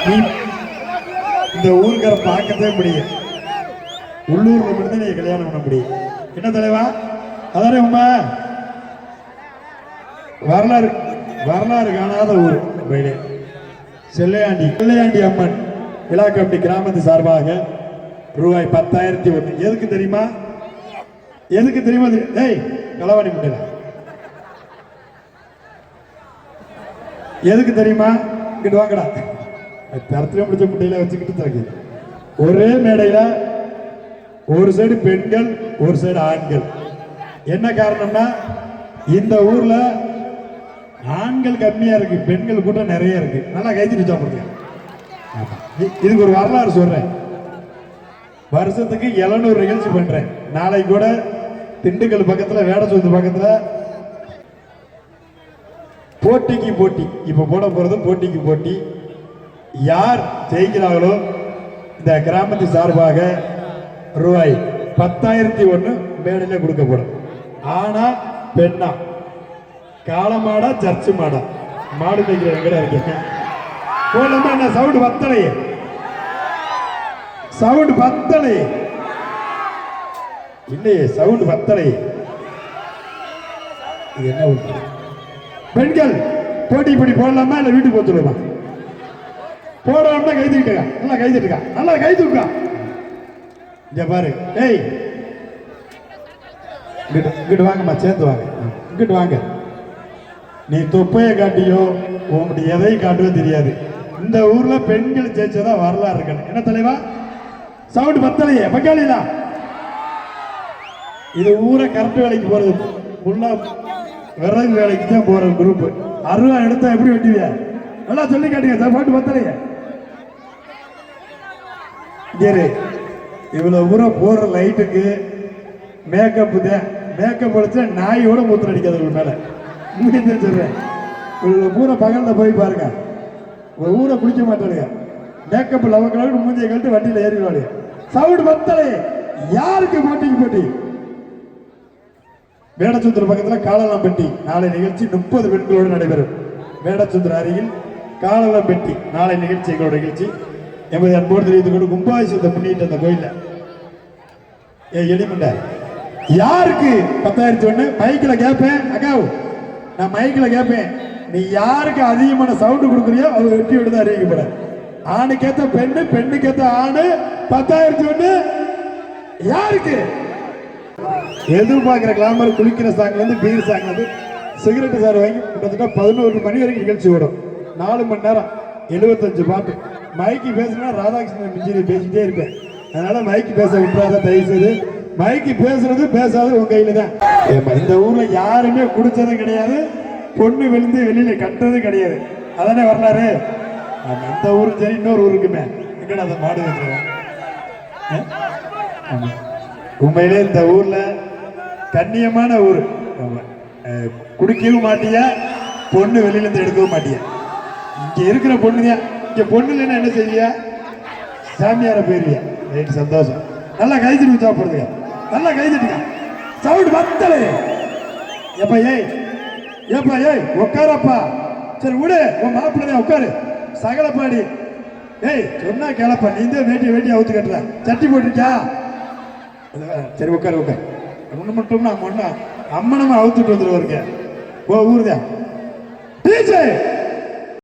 நீ இந்த ஊருக்கார பார்க்கவே முடியும், உள்ளூர்ல மட்டும்தான் நீ கல்யாணம் பண்ண முடியும். என்ன தலைவா? அதானே உண்மை. வரலாறு வரலாறு காணாத ஊர் செல்லையாண்டி அம்மன் விழா கமிட்டி கிராமத்து சார்பாக ரூபாய் 10,001. எதுக்கு தெரியுமா? எதுக்கு தெரியுமா? ஏய் களவாணி முட்டையில எதுக்கு தெரியுமா? இங்கிட்டு வாங்கடா. தரத்துல முடிச்ச முட்டையில வச்சுக்கிட்டு தரக்கு ஒரே மேடையில ஒரு சைடு பெண்கள் ஒரு சைடு ஆண்கள். என்ன காரணம்னா இந்த ஊர்ல ஆண்கள் கம்மியா இருக்கு, பெண்கள் கூட்டம் நிறைய இருக்கு. நல்லா கைத்திட்டு சாப்பிடுங்க. இதுக்கு ஒரு வரலாறு சொல்றேன். வருஷத்துக்கு 700 நிகழ்ச்சி பண்றேன். நாளை கூட திண்டுக்கல் பக்கத்துல வேடசூத்து பக்கத்துல போட்டிக்கு போட்டி, இப்ப போட போறது போட்டிக்கு போட்டி. யார் ஜெயிக்கிறார்களோ இந்த கிராமத்து சார்பாக ரூபாய் 10,001 மேடையில கொடுக்கப்படும். ஆனா பெண்ணா, காளமாடா சர்ச்சு மாடா? மாடு மேய்க்கிற எங்கட இருக்கீங்க? போலாமா? என்ன சவுண்ட் பத்தலையே, சவுண்ட் பத்தலையே, இல்லையே சவுண்ட் பத்தலையே. இது என்ன உண்டு? பெண்கள் போட்டி இப்படி போடலாமா இல்ல வீட்டுக்கு போச்சுடுமா? போடலாம்னா கைதுக்கிட்டா, நல்லா கைதுட்டுக்கா, நல்லா கைதுக்கா. இங்க பாரு, ஏய் இங்கிட்டு வாங்கம்மா, சேர்ந்து வாங்க, இங்கிட்டு வாங்க. நீ தொப்பையை காட்டியோ உங்களுடைய எதை காட்டுவோ தெரியாது. இந்த ஊர்ல பெண்கள் ஜெயிச்சதா வரலாறு இருக்கணும். என்ன தலைவா? சவுண்ட் பத்தலையே பக்காளியா? இது ஊரை கரெக்ட் வேலைக்கு போறது, ஃபுல்லா விறகு வேலைக்கு தான் போற குரூப். 60 எடுத்தா எப்படி வெட்டுவிய? நல்லா சொல்லி காட்டுங்க. சவுண்ட் பத்தலையே. இவ்வளவு ஊரை போற லைட்டுக்கு மேக்கப் தான். மேக்கப் அடிச்சா நாயோட மூத்திரம் அடிக்காது மேல. சொல்றேன், ஊரை பகல்ல போய் பாருங்க, ஒரு ஊரை குளிக்க மாட்டானுங்க. மேக்கப் லவக்கலாக மூஞ்சியை கழிட்டு வண்டியில ஏறிடுவாங்க. சவுண்ட் பத்தலையே. யாருக்கு போட்டிக்கு போட்டி? வேடச்சுந்தர பக்கத்தில் காலலாம்பட்டி நாளை நிகழ்ச்சி 30 பெண்களோடு நடைபெறும். வேடச்சுந்தர அருகில் காலலாம்பட்டி நாளை நிகழ்ச்சி எங்களோட நிகழ்ச்சி. எமது அன்போடு தெரிவித்துக் கொண்டு கும்பாபிஷேகத்தை பண்ணிட்டு அந்த கோயில எளிமண்ட யாருக்கு 10,001 மைக்கில் கேட்பேன். அக்காவு நான் மைக்கில் கேட்பேன், நீ யாருக்கு அதிகமான சவுண்ட் கொடுக்குறியோ அவர் வெற்றி விடுதான் அறிவிக்கப்பட. ஆணுக்கேத்த பெண்ணு, பெண்ணுக்கேத்த ஆணு. 10,001 யாருக்கு? எதிர்பார்க்கிற கிளாமர் குளிக்கிற சாங்ல இருந்து பீர் சாங்ல இருந்து சிகரெட் சார் வாங்கி கிட்டத்தட்ட 11 மணி வரைக்கும் நிகழ்ச்சி ஓடும். 4 மணி நேரம் 75 பாட்டு. மைக்கு பேசுனா ராதாகிருஷ்ணன் மிஞ்சி பேசிட்டே இருப்பேன். அதனால மைக்கு பேச விட்டுறாத தயவு செய்து. மைக்கு பேசுறது பேசாது உங்க கையில தான். இந்த ஊர்ல யாருமே குடிச்சதும் கிடையாது, பொண்ணு விழுந்து வெளியில கட்டுறதும் கிடையாது. அதானே வரலாறு. இந்த ஊரும் சரி, இன்னொரு ஊருக்குமே எங்கடா அதை மாடு வைக்கிறேன். உண்மையிலே இந்த ஊர்ல கண்ணியமான ஊர். குடிக்கவும் மாட்டியா, பொண்ணு வெளியில இருந்து எடுக்கவும் மாட்டியா. இங்க இருக்கிற பொண்ணுங்க, இங்க பொண்ணு இல்லைன்னா என்ன செய்வியா? சாமியார போயிருவியா? ரைட், சந்தோஷம். நல்லா கைதிட்டு சாப்பிடுறதுங்க, நல்லா கைதிட்டுங்க. சவுண்ட் பத்தலே. எப்ப ஏய் ஏப்பா ஏய் உட்காரப்பா. சரி விடு, உன் மாப்பிள்ளை உட்காரு. சகலப்பாடி ஏய் சொன்னா கேளப்பா. நீ இந்த வேட்டி அவுத்து கட்டுற, சட்டி போட்டுருக்கா? சரி உட்காரு உட்காரு. ஒண்ணு மட்டும்னா ஒண்ணா அம்மனமா அவுத்துட்டு வந்துருவாருங்க. ஓ ஊருதான்.